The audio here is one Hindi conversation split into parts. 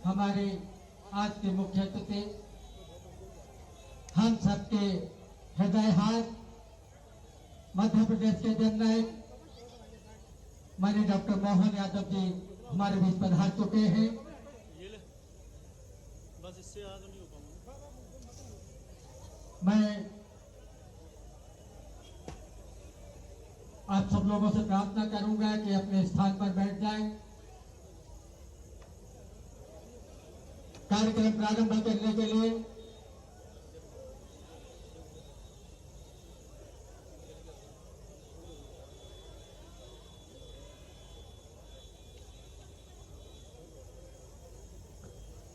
हमारे आज के मुख्य अतिथि, हम सबके हृदय हाथ मध्य प्रदेश के जननायक माननीय डॉक्टर मोहन यादव जी हमारे बीच पधार चुके हैं। बस इससे आगे नहीं हो पाऊंगा। मैं आप सब लोगों से प्रार्थना करूंगा कि अपने स्थान पर बैठ जाएं। कार्यक्रम प्रारंभ करने के लिए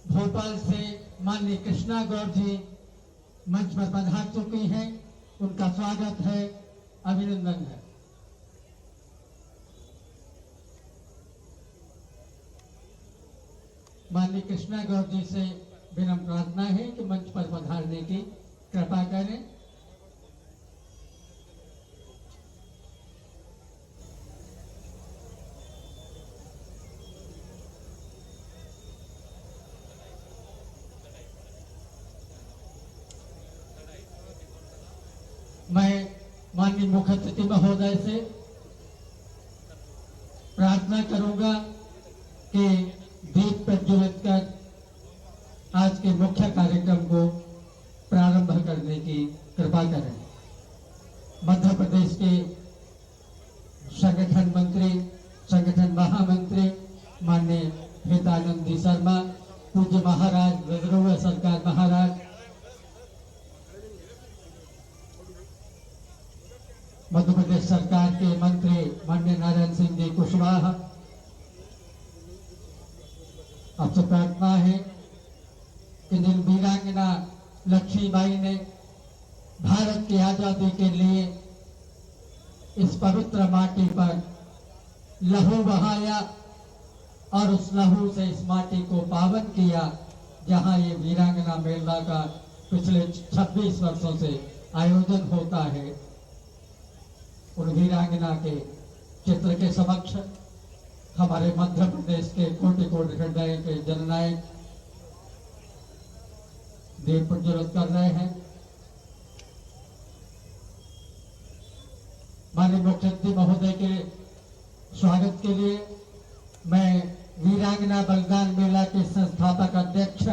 भोपाल से माननीय कृष्णा गौर जी मंच पर पधार चुकी हैं। उनका स्वागत है, अभिनंदन है। माननीय कृष्णा गौर जी से विनम्र प्रार्थना है कि मंच पर पधारने की कृपा करें। मैं माननीय मुख्य अतिथि महोदय से प्रार्थना करूंगा कि दीप प्रज्वलित कर आज के मुख्य कार्यक्रम को प्रारंभ करने की कृपा करें। मध्य प्रदेश के संगठन मंत्री, संगठन महामंत्री माननीय हितानंद जी शर्मा, पूज्य महाराज विद्रोह सरकार महाराज, मध्य प्रदेश सरकार के मंत्री माननीय नारायण सिंह जी कुशवाहा, आपसे प्रार्थना है कि जिन वीरांगना लक्ष्मीबाई ने भारत की आजादी के लिए इस पवित्र माटी पर लहू बहाया और उस लहू से इस माटी को पावन किया, जहां ये वीरांगना मेला का पिछले 26 वर्षों से आयोजन होता है, उन वीरांगना के चित्र के समक्ष हमारे मध्य प्रदेश के कोटि कोटि हृदय के जननायक दीप प्रज्वलित कर रहे हैं। माननीय मुख्य अतिथि महोदय के स्वागत के लिए मैं वीरांगना बलिदान मेला के संस्थापक अध्यक्ष,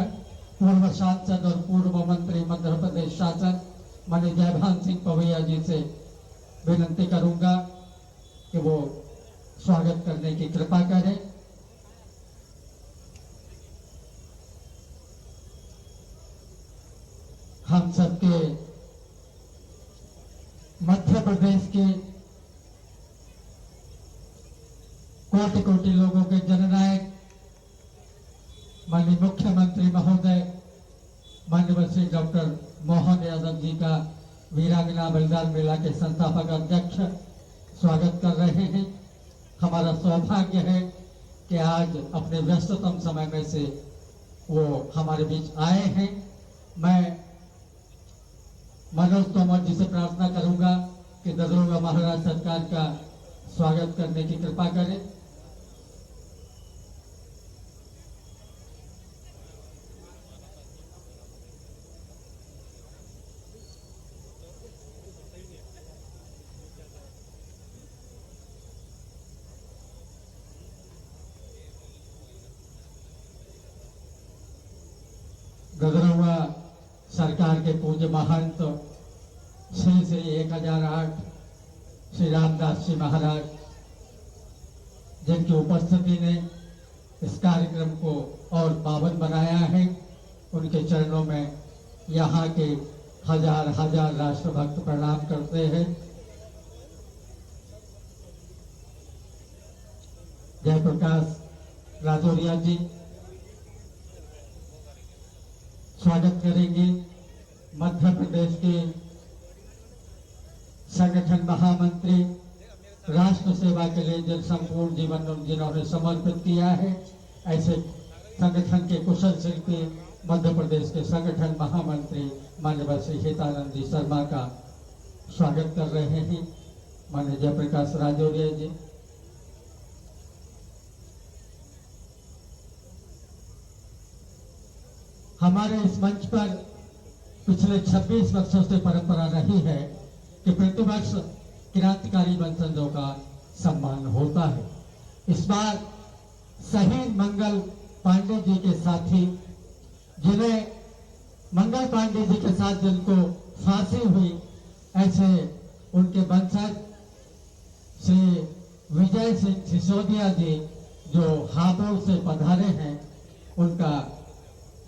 पूर्व सांसद और पूर्व मंत्री मध्य प्रदेश शासन माननीय जयभान सिंह पवैया जी से विनती करूंगा कि वो स्वागत करने की कृपा करें। हम सबके मध्य प्रदेश के कोटि कोटि लोगों के जननायक माननीय मुख्यमंत्री महोदय माननीय श्री डॉक्टर मोहन यादव जी का वीरांगना बलिदान मेला के संस्थापक अध्यक्ष स्वागत कर रहे हैं। हमारा सौभाग्य है कि आज अपने व्यस्ततम समय में से वो हमारे बीच आए हैं। मैं मनोज तोमर जी से प्रार्थना करूंगा कि दरोगा महाराज सरकार का स्वागत करने की कृपा करें। गजरौआ सरकार के पूज्य महंत श्री श्री 1008 श्री रामदास जी महाराज, जिनकी उपस्थिति ने इस कार्यक्रम को और पावन बनाया है, उनके चरणों में यहाँ के हजार हजार राष्ट्रभक्त प्रणाम करते हैं। जयप्रकाश राजौरिया जी स्वागत करेंगे। मध्य प्रदेश के संगठन महामंत्री, राष्ट्र सेवा के लिए जिन संपूर्ण जीवन जिन्होंने समर्पित किया है, ऐसे संगठन के कुशल शिल्पी मध्य प्रदेश के संगठन महामंत्री माननीय श्री हितानंद जी शर्मा का स्वागत कर रहे हैं। माननीय जयप्रकाश राजौरिया जी, हमारे इस मंच पर पिछले 26 वर्षों से परंपरा रही है कि प्रतिवर्ष क्रांतिकारी वंशजों का सम्मान होता है। इस बार शहीद मंगल पांडे जी के साथी, जिन्हें मंगल पांडे जी के साथ जिनको फांसी हुई, ऐसे उनके वंशज श्री विजय सिंह सिसोदिया जी जो हापुड़ से पधारे हैं, उनका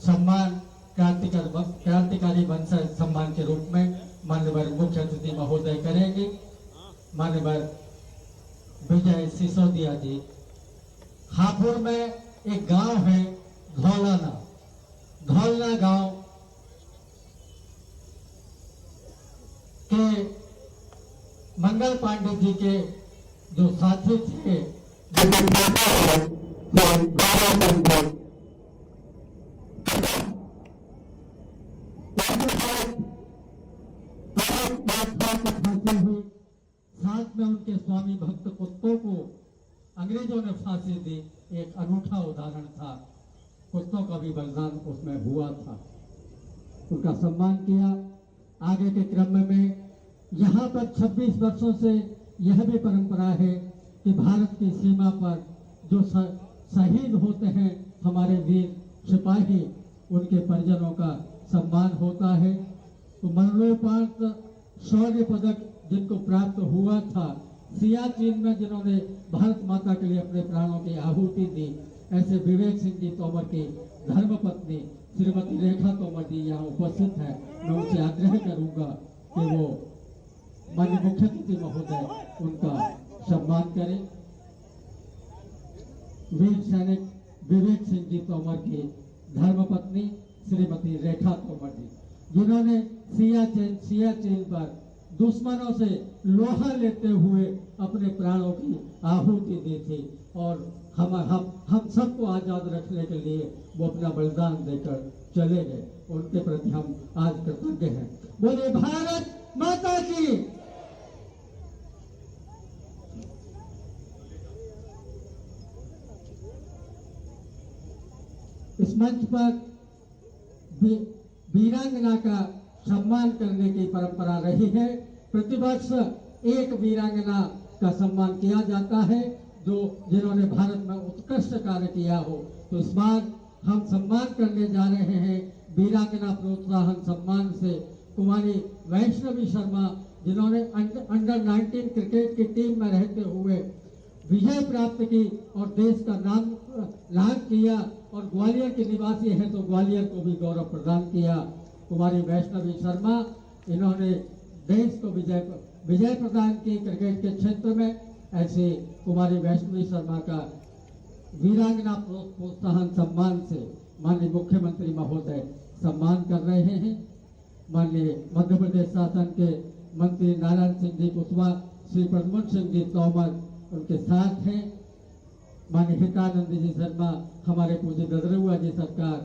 सम्मान क्रांतिकारी वंशज सम्मान के रूप में माननीय मुख्य अतिथि महोदय करेंगे। माननीय विजय सिसोदिया जी, हापुड़ में एक गांव है धौलना गांव के मंगल पांडे जी के जो साथी थे, साथ में उनके स्वामी भक्त कुत्तों को अंग्रेजों ने फांसी दी। एक अनूठा उदाहरण था, कुत्तों का भी बलिदान उसमें हुआ था, उनका सम्मान किया। आगे के क्रम में यहाँ पर 26 वर्षों से यह भी परंपरा है कि भारत की सीमा पर जो शहीद होते हैं हमारे वीर सिपाही, उनके परिजनों का सम्मान होता है। तो मरणोपरांत शौर्य पदक जिनको प्राप्त हुआ था, सियाचिन में जिन्होंने भारत माता के लिए अपने प्राणों की आहुति दी, ऐसे विवेक सिंह जी तोमर की धर्मपत्नी श्रीमती रेखा तोमर जी यहाँ उपस्थित है। मैं उनसे आग्रह करूंगा कि वो माननीय मुख्य अतिथि महोदय उनका सम्मान करें। वीर सैनिक विवेक सिंह जी तोमर की धर्मपत्नी श्रीमती रेखा तोमर जी, जिन्होंने सियाचिन पर दुश्मनों से लोहा लेते हुए अपने प्राणों की आहुति दी थी और हम सबको आजाद रखने के लिए वो अपना बलिदान देकर चले गए। उनके प्रति हम आज कृतज्ञ हैं। बोले भारत माता की। इस मंच पर वीरांगना का सम्मान करने की परंपरा रही है। प्रतिवर्ष एक वीरांगना का सम्मान किया जाता है जिन्होंने भारत में उत्कृष्ट कार्य किया हो। तो इस बार हम सम्मान करने जा रहे हैं वीरांगना प्रोत्साहन सम्मान से कुमारी वैष्णवी शर्मा, जिन्होंने अंडर 19 क्रिकेट की टीम में रहते हुए विजय प्राप्त की और देश का नाम किया, और ग्वालियर की निवासी है तो ग्वालियर को भी गौरव प्रदान किया। कुमारी वैष्णवी शर्मा, इन्होंने देश को विजय प्रदान की क्रिकेट के क्षेत्र में। ऐसे कुमारी वैष्णवी शर्मा का वीरांगना प्रोत्साहन सम्मान से माननीय मुख्यमंत्री महोदय सम्मान कर रहे हैं। माननीय मध्य प्रदेश शासन के मंत्री नारायण सिंह जी कुशवाहा, श्री प्रद्युम्न सिंह जी तोमर उनके साथ हैं। माननीय हितानंद जी शर्मा, हमारे पूज्य गदरुआ जी सरकार,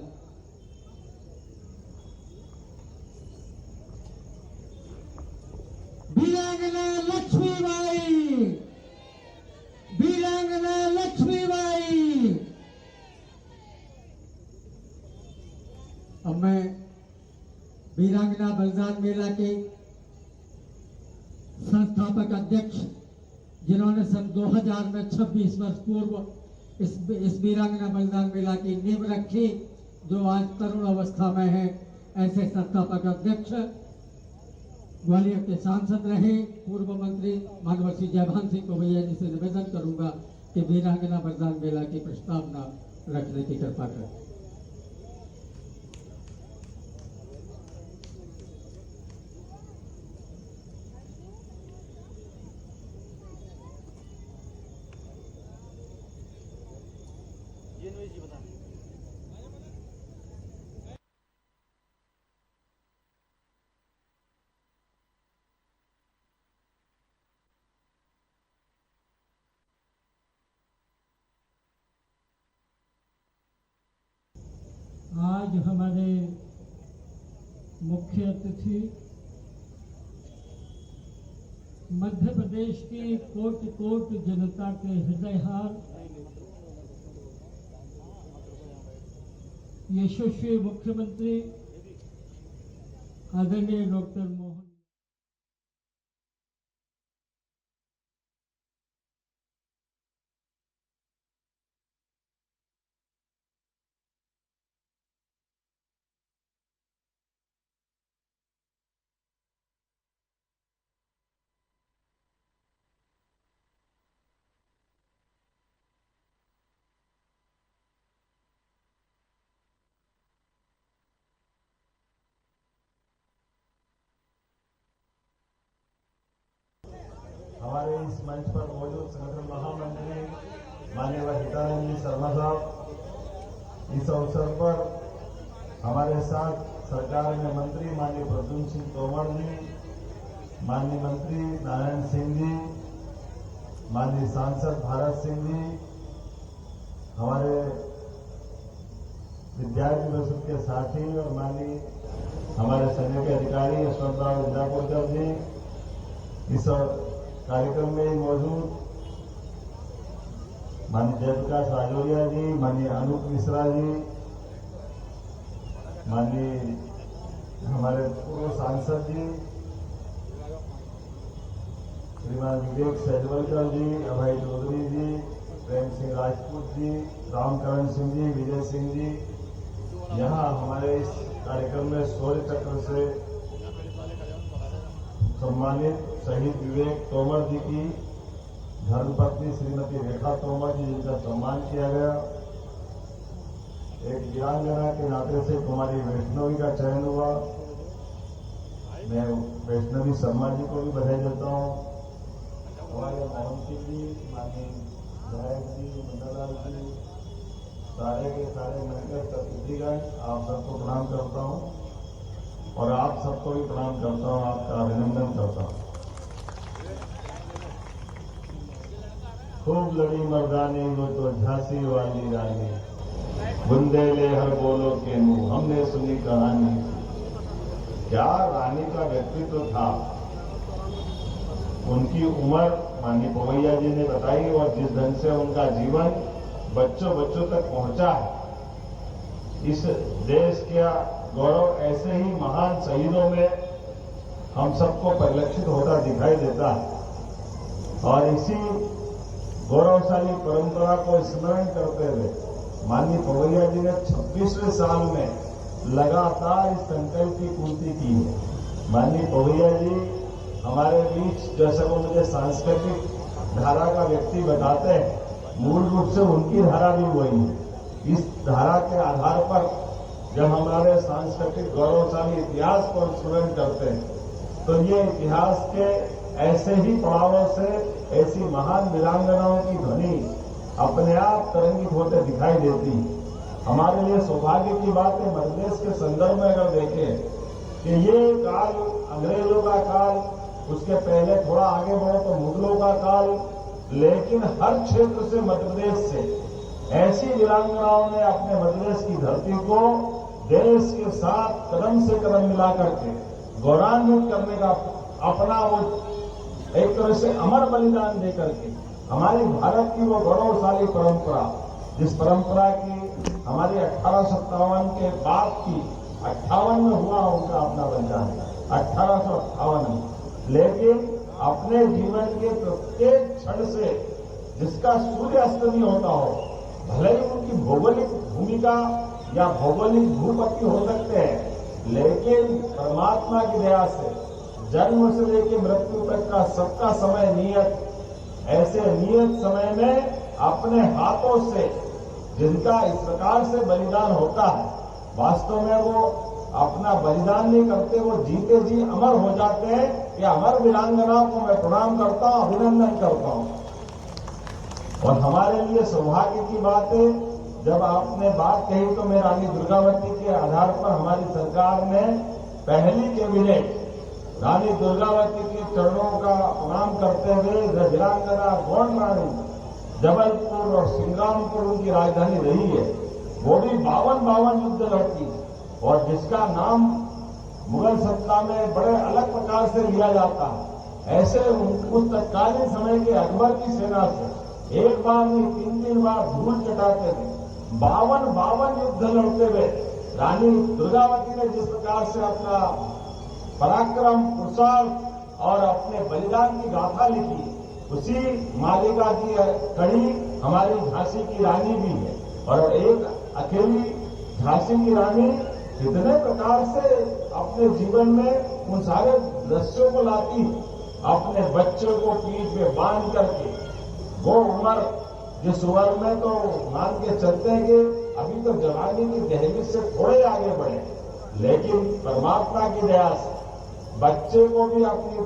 वीरांगना लक्ष्मीबाई, वीरांगना लक्ष्मीबाई। अब मैं वीरांगना बलिदान मेला के संस्थापक अध्यक्ष, जिन्होंने सन 2000 में 26 वर्ष पूर्व इस वीरांगना बलिदान मेला की नींव रखी, जो आज तरुण अवस्था में है, ऐसे संस्थापक अध्यक्ष ग्वालियर के सांसद रहे पूर्व मंत्री माननीय श्री जयभान सिंह को भैया जी से निवेदन करूंगा कि वीरांगना बलिदान मेला की प्रस्तावना रखने की कृपा करें। जी बता। आज हमारे मुख्य अतिथि मध्य प्रदेश की कोटि कोटि जनता के हृदयहार यशस्वी मुख्यमंत्री आदरणीय डॉक्टर मोहन हमारे इस मंच पर मौजूद संगठन महामंत्री माननीय हितानंद जी शर्मा साहब, इस अवसर पर हमारे साथ सरकार में मंत्री माननीय प्रद्युम्न सिंह तोमर जी, माननीय मंत्री नारायण सिंह जी, माननीय सांसद भारत सिंह जी, हमारे विद्यार्थी परिषद के साथी और माननीय हमारे सैन्य के अधिकारी यशवंतराव इंदापुरकर जी, इस कार्यक्रम में मौजूद माननीय जयप्रकाश राजौरिया जी, माननीय अनूप मिश्रा जी, माननीय हमारे पूर्व सांसद जी श्रीमान विवेक सहजवलकर जी, अभय चौधरी जी, प्रेम सिंह राजपूत जी, रामकरण सिंह जी, विजय सिंह जी, यहाँ हमारे इस कार्यक्रम में शौर्य चक्र से सम्मानित शहीद विवेक तोमर जी की धर्मपत्नी श्रीमती रेखा तोमर जी, जिनका सम्मान किया गया। एक वीरांगना के नाते से कुमारी वैष्णवी का चयन हुआ। मैं वैष्णवी शर्मा जी को भी बधाई देता हूँ। हमारे मोहन सिंह जी, माननीय विधायक जी, मंडलाल जी, सारे के सारे मिलकर सतिथिगण, आप सबको प्रणाम करता हूँ और आप सबको भी प्रणाम करता हूँ, आपका अभिनंदन करता हूँ। खूब लड़ी मर्दानी वो तो झांसी वाली रानी, बुंदेले हर बोलो के मुंह, हमने सुनी कहानी। क्या रानी का व्यक्तित्व था, उनकी उम्र माननीय पवैया जी ने बताई और जिस ढंग से उनका जीवन बच्चों बच्चों तक पहुंचा है, इस देश का गौरव ऐसे ही महान शहीदों में हम सबको परिलक्षित होता दिखाई देता है। और इसी गौरवशाली परंपरा को स्मरण करते हुए माननीय पवैया जी ने 26वें साल में लगातार इस संकल्प की पूर्ति की है। माननीय पवैया जी हमारे बीच, जैसे वो मुझे सांस्कृतिक धारा का व्यक्ति बताते हैं, मूल रूप से उनकी धारा भी वही है। इस धारा के आधार पर जब हमारे सांस्कृतिक गौरवशाली इतिहास को स्मरण करते हैं तो ये इतिहास के ऐसे ही पड़ावों से ऐसी महान वीरांगनाओं की ध्वनि अपने आप तरंगित होते दिखाई देती। हमारे लिए सौभाग्य की बात है, मध्यदेश के संदर्भ में अगर देखें कि ये काल अंग्रेजों का काल, उसके पहले थोड़ा आगे बढ़ो तो मुगलों का काल, लेकिन हर क्षेत्र से मध्यप्रदेश से ऐसी वीरांगनाओं ने अपने मध्यप्रदेश की धरती को देश के साथ कदम से कदम मिला करके गौरवान्वित करने का अपना वो एक तरह से अमर बलिदान दे करके हमारी भारत की वो गौरवशाली परंपरा, जिस परंपरा की हमारी 1857 के बाद की 58 में हुआ उनका अपना बलिदान, 1858 में, लेकिन अपने जीवन के प्रत्येक क्षण से जिसका सूर्य अस्त नहीं होता हो, भले ही उनकी भौगोलिक भूमिका या भौगोलिक भूपति हो सकते हैं, लेकिन परमात्मा की दया से जन्म से लेकर मृत्यु तक का सबका समय नियत, ऐसे नियत समय में अपने हाथों से जिनका इस प्रकार से बलिदान होता है, वास्तव में वो अपना बलिदान नहीं करते, वो जीते जी अमर हो जाते हैं। ये अमर वीरांगनाओं को मैं प्रणाम करता हूं, अभिनंदन करता हूं। और हमारे लिए सौभाग्य की बात है, जब आपने बात कही तो मैं रानी दुर्गावती के आधार पर हमारी सरकार ने पहली कैबिनेट रानी दुर्गावती के चरणों का प्रणाम करते हुए वीरांगना गौंड रानी जबलपुर और सिंग्रामपुर उनकी राजधानी रही है, वो भी 52 युद्ध लड़ती और जिसका नाम मुगल सत्ता में बड़े अलग प्रकार से लिया जाता है। ऐसे उस तत्कालीन समय के अकबर की सेना से एक बार नहीं 3-3 बार धूल चटाते थे, 52 युद्ध लड़ते हुए रानी दुर्गावती ने जिस प्रकार से अपना पराक्रम, पुरुषार्थ और अपने बलिदान की गाथा लिखी, उसी मालिका की कड़ी हमारी झांसी की रानी भी है। और एक अकेली झांसी की रानी कितने प्रकार से अपने जीवन में उन सारे दृश्यों को लाती है, अपने बच्चों को पीठ पे बांध करके। वो उम्र, जिस उम्र में तो मान के चलते हैं कि अभी तो जवानी की दहलीज से थोड़े आगे बढ़े, लेकिन परमात्मा की दया से बच्चे को भी अपनी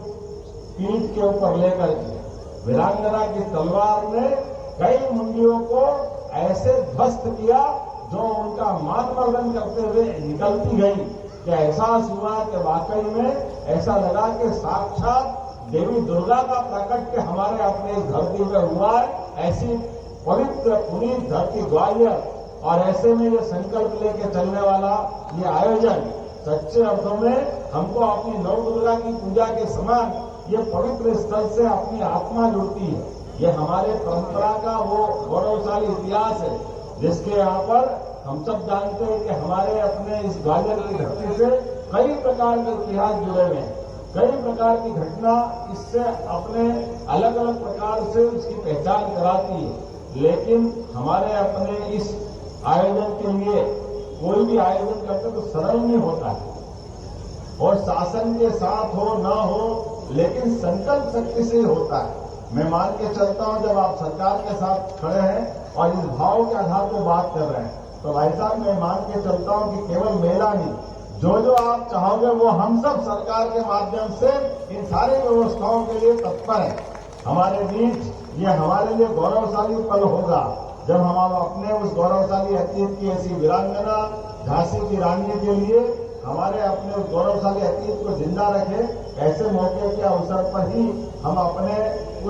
पीठ के ऊपर लेकर के वीरांगना की तलवार ने कई मुंडियों को ऐसे ध्वस्त किया जो उनका मान मर्दन करते हुए निकलती गई कि एहसास हुआ कि वाकई में ऐसा लगा कि साक्षात देवी दुर्गा का प्रकट के हमारे अपने इस धरती में हुआ है। ऐसी पवित्र पुनीत धरती ग्वालियर, और ऐसे में ये संकल्प लेके चलने वाला ये आयोजन सच्चे अर्थों में हमको अपनी नव दुर्गा की पूजा के समान ये पवित्र स्थल से अपनी आत्मा जुड़ती है। ये हमारे परंपरा का वो गौरवशाली इतिहास है, जिसके यहाँ पर हम सब जानते हैं कि हमारे अपने इस ग्वालियर की धरती से कई प्रकार के इतिहास जुड़े हुए हैं, कई प्रकार की घटना इससे अपने अलग अलग प्रकार से इसकी पहचान कराती है। लेकिन हमारे अपने इस आयोजन के लिए कोई भी आयोजन करते तो सरल नहीं होता है, और शासन के साथ हो ना हो, लेकिन संकल्प शक्ति से होता है। मैं मान के चलता हूं, जब आप सरकार के साथ खड़े हैं और इस भाव के आधार पर बात कर रहे हैं, तो भाई साहब मैं मान के चलता हूं कि केवल मेला नहीं, जो आप चाहोगे वो हम सब सरकार के माध्यम से इन सारी व्यवस्थाओं के लिए तत्पर है। हमारे बीच ये हमारे लिए गौरवशाली पल होगा जब हम अपने उस गौरवशाली अतीत की ऐसी वीरांगना झांसी की रानी के लिए हमारे अपने उस गौरवशाली अतीत को जिंदा रखें। ऐसे मौके के अवसर पर ही हम अपने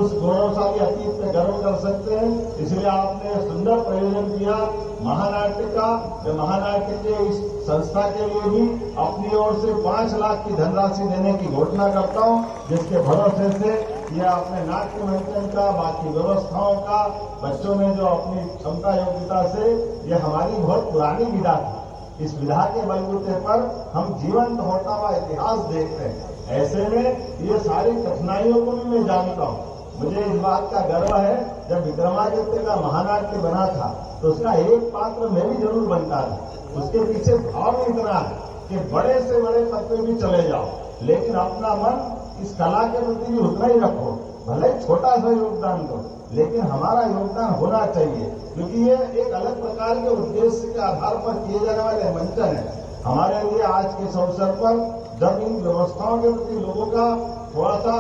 उस गौरवशाली अतीत पे गर्व कर सकते हैं। इसलिए आपने सुंदर प्रयोजन किया महानाट्य का। मैं महानाट्य के इस संस्था के लिए भी अपनी ओर से 5 लाख की धनराशि देने की घोषणा करता हूं, जिसके भरोसे से ये अपने नाट्य मंचन का, बाकी व्यवस्थाओं का, बच्चों ने जो अपनी क्षमता योग्यता से, ये हमारी बहुत पुरानी विधा थी। इस विधा के बलबूते पर हम जीवंत होता हुआ इतिहास देखते हैं। ऐसे में ये सारी कठिनाइयों को भी मैं जानता हूँ। मुझे इस बात का गर्व है, जब विक्रमादित्य का महानाट्य बना था तो उसका एक पात्र मैं भी जरूर बनता था। उसके पीछे भाव इतना है कि बड़े से बड़े पद पे भी चले जाओ, लेकिन अपना मन इस कला के प्रति भी उतना ही रखो, भले छोटा सा योगदान दो, लेकिन हमारा योगदान होना चाहिए, क्योंकि ये एक अलग प्रकार के उद्देश्य के आधार पर किए जाने वाले मंचन है। हमारे लिए आज के इस अवसर पर जब इन व्यवस्थाओं के प्रति लोगों का थोड़ा सा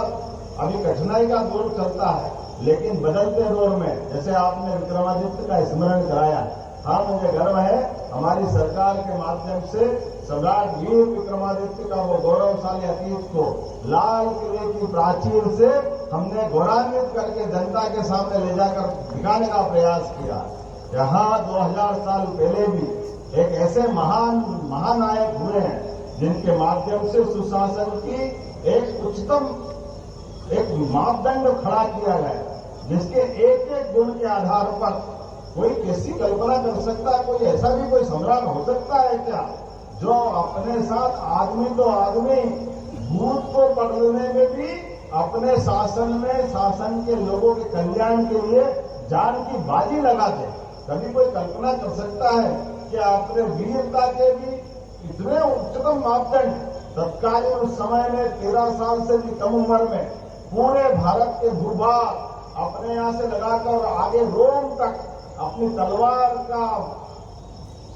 अभी कठिनाई का दौर चलता है, लेकिन बदलते दौर में जैसे आपने विक्रमादित्य का स्मरण कराया, हाँ मुझे गर्व है हमारी सरकार के माध्यम से सम्राट वीर विक्रमादित्य का वो गौरवशाली अतीत को लाल किले की प्राचीर से हमने गौरवान्वित करके जनता के सामने ले जाकर दिखाने का प्रयास किया। यहाँ 2000 साल पहले भी एक ऐसे महान महानायक हुए हैं जिनके माध्यम से सुशासन की एक उच्चतम एक मापदंड खड़ा किया गया, जिसके एक एक गुण के आधार पर कोई कैसी कल्पना कर सकता है, कोई ऐसा भी कोई सम्राट हो सकता है क्या जो अपने साथ आदमी तो आदमी भूत को पकड़ने में भी अपने शासन में शासन के लोगों के कल्याण के लिए जान की बाजी लगा दे। कभी कोई कल्पना कर सकता है कि अपने वीरता के भी इतने उच्चतम मापदंड तत्कालीन उस समय में 13 साल से भी कम उम्र में पूरे भारत के भूभाग अपने यहां से लगाकर आगे रोम तक अपनी तलवार का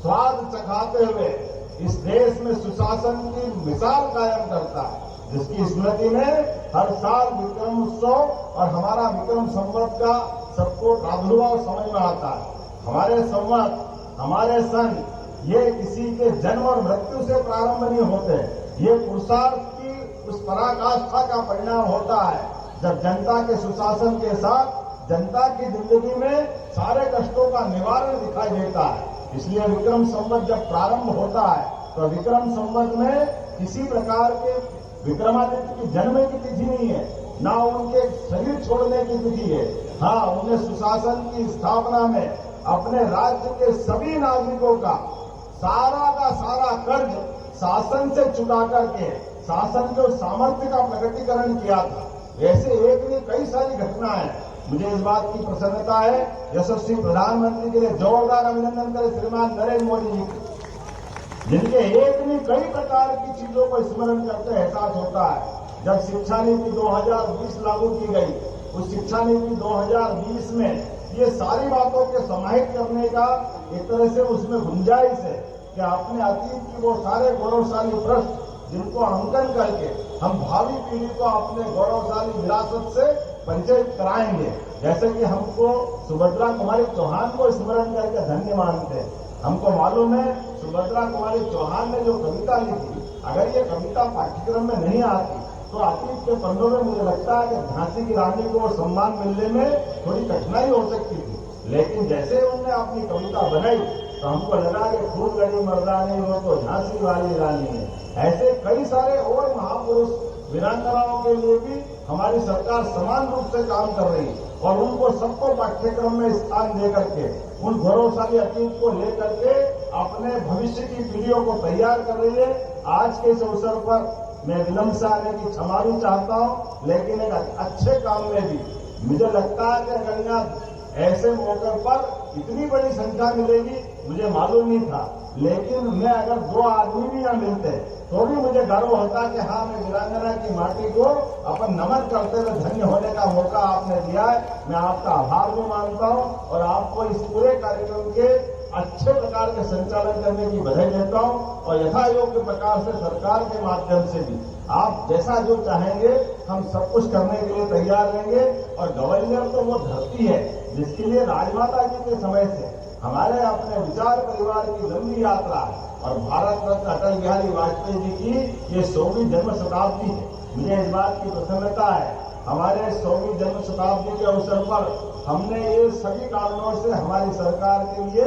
स्वाद चखाते हुए इस देश में सुशासन की मिसाल कायम करता है, जिसकी स्मृति में हर साल विक्रम उत्सव और हमारा विक्रम संवत का सबको प्रादुर्भाव समझ में आता है। हमारे संवत, हमारे सन, ये किसी के जन्म और मृत्यु से प्रारंभ नहीं होते, ये पुरुषार्थ की उस पराकाष्ठा का परिणाम होता है जब जनता के सुशासन के साथ जनता की जिंदगी में सारे कष्टों का निवारण दिखाई देता है। इसलिए विक्रम संवत जब प्रारंभ होता है तो विक्रम संवत में किसी प्रकार के विक्रमादित्य की जन्म की तिथि नहीं है, ना उनके शरीर छोड़ने की तिथि है। हाँ, उन्हें सुशासन की स्थापना में अपने राज्य के सभी नागरिकों का सारा कर्ज शासन से चुका करके शासन के सामर्थ्य का प्रकटीकरण किया था। ऐसे एक नहीं कई सारी घटनाएं। मुझे इस बात की प्रसन्नता है, यशस्वी प्रधानमंत्री के लिए जोरदार अभिनंदन करें श्रीमान नरेंद्र मोदी जी को, जिनके एक नहीं कई प्रकार की चीजों को स्मरण करते एहसास होता है। जब शिक्षा नीति 2020 लागू की गई, उस शिक्षा नीति 2020 में ये सारी बातों के समाहित करने का एक तरह से उसमें गुंजाइश है कि अपने अतीत की वो सारे गौरवशाली पृष्ठ जिनको अंकन करके हम भावी पीढ़ी को अपने गौरवशाली विरासत से परिचय कराएंगे। जैसे कि हमको सुभद्रा कुमारी चौहान को स्मरण करके धन्य मानते हैं। हमको मालूम है सुभद्रा कुमारी चौहान ने जो कविता लिखी, अगर ये कविता पाठ्यक्रम में नहीं आती तो अतीत के पन्नों में मुझे लगता है कि झांसी की रानी को सम्मान मिलने में थोड़ी कठिनाई हो सकती थी। लेकिन जैसे उन्होंने अपनी कविता बनाई तो हमको लगा कि खूब लड़ी मर्दानी वो तो झांसी वाली रानी है। ऐसे कई सारे और महापुरुष वीरांगनाओं के लिए भी हमारी सरकार समान रूप से काम कर रही है और उनको सबको पाठ्यक्रम में स्थान दे करके उन गौरवशाली अतीत को लेकर के अपने भविष्य की पीढ़ियों को तैयार कर रही है। आज के इस अवसर पर मैं विलंब से आने की क्षमा भी चाहता हूं, लेकिन एक अच्छे काम में भी मुझे लगता है कि अगर यहाँ ऐसे मौके पर इतनी बड़ी संख्या मिलेगी मुझे मालूम नहीं था। लेकिन मैं अगर 2 आदमी भी यहाँ मिलते तो भी मुझे गर्व होता कि हाँ, मैं वीरांगना की माटी को अपन नमन करते हुए धन्य होने का मौका आपने दिया है। मैं आपका आभार भी मानता हूँ और आपको इस पूरे कार्यक्रम के अच्छे प्रकार के संचालन करने की बधाई देता हूं और यथायोग्य प्रकार से सरकार के माध्यम से भी आप जैसा जो चाहेंगे हम सब कुछ करने के लिए तैयार रहेंगे। और ग्वालियर तो वो धरती है जिसके लिए राजमाता जी के समय से हमारे अपने विचार परिवार की लंबी यात्रा है और भारत रत्न अटल बिहारी वाजपेयी जी की ये 100वीं जन्म शताब्दी है। मुझे इस बात की प्रसन्नता है, हमारे 100वीं जन्म शताब्दी के अवसर पर हमने ये सभी कारणों से हमारी सरकार के लिए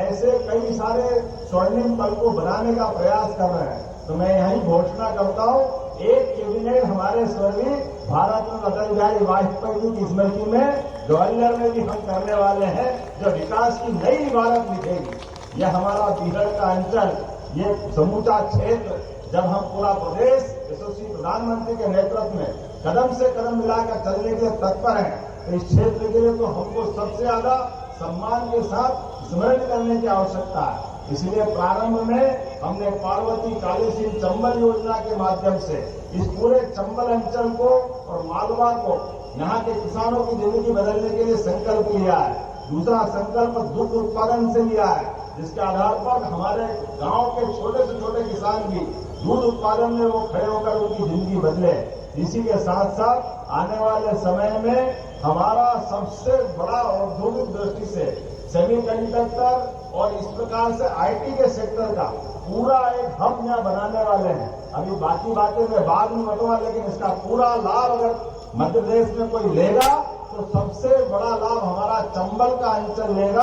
ऐसे कई सारे स्वर्णिम पल को बनाने का प्रयास कर रहे हैं। तो मैं यही घोषणा करता हूं, एक कैबिनेट हमारे स्वर्गीय भारत रत्न अटल बिहारी वाजपेयी जी की स्मृति में ग्वालियर में भी हम करने वाले हैं, जो विकास की नई इबारत लिखेगी। यह हमारा बिहार का अंचल, ये समूचा क्षेत्र, जब हम पूरा प्रदेश यशस्वी प्रधानमंत्री के नेतृत्व में कदम से कदम मिलाकर चलने के लिए तत्पर हैं, तो इस क्षेत्र के लिए तो हमको सबसे ज्यादा सम्मान के साथ स्मरण करने की आवश्यकता है। इसलिए प्रारंभ में हमने पार्वती कालीसिंह चंबल योजना के माध्यम से इस पूरे चंबल अंचल को और मालवा को यहाँ के किसानों की जिंदगी बदलने के लिए संकल्प लिया है। दूसरा संकल्प दुग्ध उत्पादन से लिया है, जिसके आधार पर हमारे गांव के छोटे से छोटे किसान भी दूध उत्पादन में वो खड़े होकर उनकी जिंदगी बदले। इसी के साथ साथ आने वाले समय में हमारा सबसे बड़ा औद्योगिक दृष्टि से सेमीकंडक्टर और इस प्रकार से आईटी के सेक्टर का पूरा एक हब यहाँ बनाने वाले हैं। अभी बाकी बातें मैं बाद में बताऊंगा, लेकिन इसका पूरा लाभ अगर मध्य प्रदेश में कोई लेगा तो सबसे बड़ा लाभ हमारा चंबल का अंचल लेगा।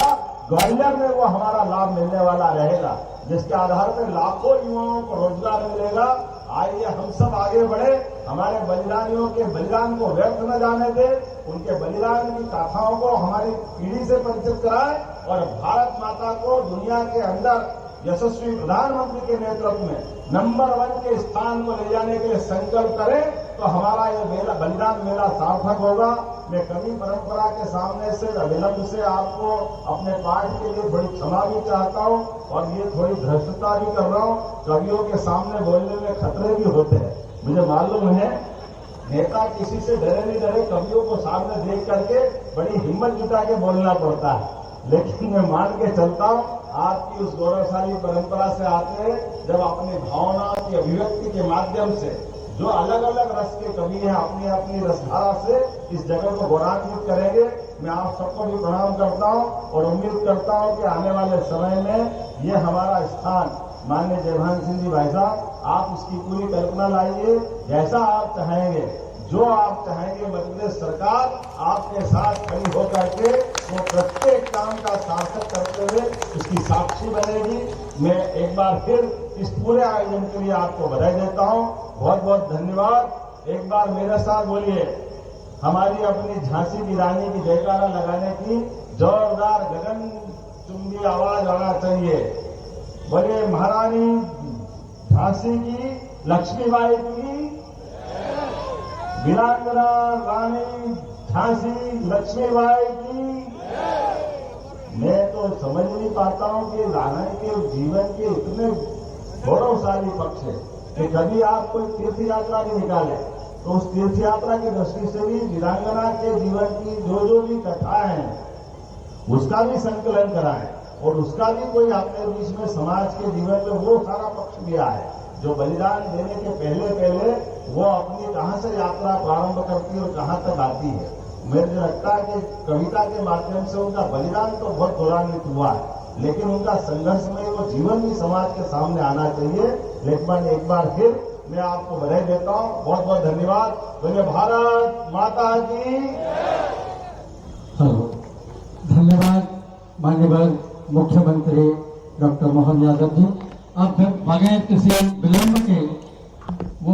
ग्वालियर में वो हमारा लाभ मिलने वाला रहेगा, जिसके आधार पर लाखों युवाओं को रोजगार मिलेगा। आइए हम सब आगे बढ़े, हमारे बलिदानियों के बलिदान को व्यर्थ न जाने दें, उनके बलिदान की गाथाओं को हमारी पीढ़ी से परिचित कराएं और भारत माता को दुनिया के अंदर यशस्वी प्रधानमंत्री के नेतृत्व में नंबर 1 के स्थान को ले जाने के लिए संकल्प करें, तो हमारा ये मेला बलिदान मेला सार्थक होगा। मैं कवि परंपरा के सामने से विलंब से आपको अपने पाठ के लिए थोड़ी क्षमा भी चाहता हूं और ये थोड़ी धृष्टता भी कर रहा हूं। कवियों के सामने बोलने में खतरे भी होते हैं, मुझे मालूम है। नेता किसी से डरे नहीं डरे, कवियों को सामने देख करके बड़ी हिम्मत जुटा के बोलना पड़ता है। लेकिन मैं मान के चलता हूं, आपकी उस गौरवशाली परंपरा से आते हैं, जब अपनी भावनाओं की अभिव्यक्ति के माध्यम से जो अलग अलग रस के कवि हैं अपनी अपनी रसधारा से इस जगह को गौरवान्वित करेंगे। मैं आप सबको भी प्रणाम करता हूं और उम्मीद करता हूं कि आने वाले समय में ये हमारा स्थान, माननीय जयभान सिंह जी भाई साहब, आप इसकी पूरी कल्पना लाइए, जैसा आप चाहेंगे, जो आप चाहेंगे, मध्य प्रदेश सरकार आपके साथ खड़ी होकर के वो प्रत्येक काम का सार्थक करते हुए इसकी साक्षी बनेगी। मैं एक बार फिर इस पूरे आयोजन के लिए आपको बधाई देता हूं, बहुत बहुत धन्यवाद। एक बार मेरे साथ बोलिए, हमारी अपनी झांसी की रानी की जयकारा लगाने की जोरदार गगन चुंबी आवाज आना चाहिए। बोले महारानी झांसी की लक्ष्मीबाई की, वीरांगना रानी झांसी लक्ष्मीबाई की। मैं तो समझ नहीं पाता हूं कि रानी के जीवन के इतने गौरवशाली पक्ष है कि कभी आप कोई तीर्थ यात्रा भी निकाले तो उस तीर्थ यात्रा की दृष्टि से भी वीरांगना के जीवन की जो भी कथाएं हैं उसका भी संकलन कराएं और उसका भी कोई अपने बीच में समाज के जीवन में वो सारा पक्ष भी आए जो बलिदान देने के पहले वो अपनी कहां से यात्रा प्रारंभ करती है और कहां तक आती है। मुझे लगता है कि कविता के माध्यम से उनका बलिदान तो बहुत गौरवान्वित हुआ है, लेकिन उनका संघर्षमय वो जीवन भी समाज के सामने आना चाहिए। लेकिन एक बार फिर मैं आपको बधाई देता हूं, बहुत बहुत धन्यवाद। बोले भारत माता की। हेलो, धन्यवाद माननीय मुख्यमंत्री डॉक्टर मोहन यादव जी। अब बगैर किसी विलंब के वो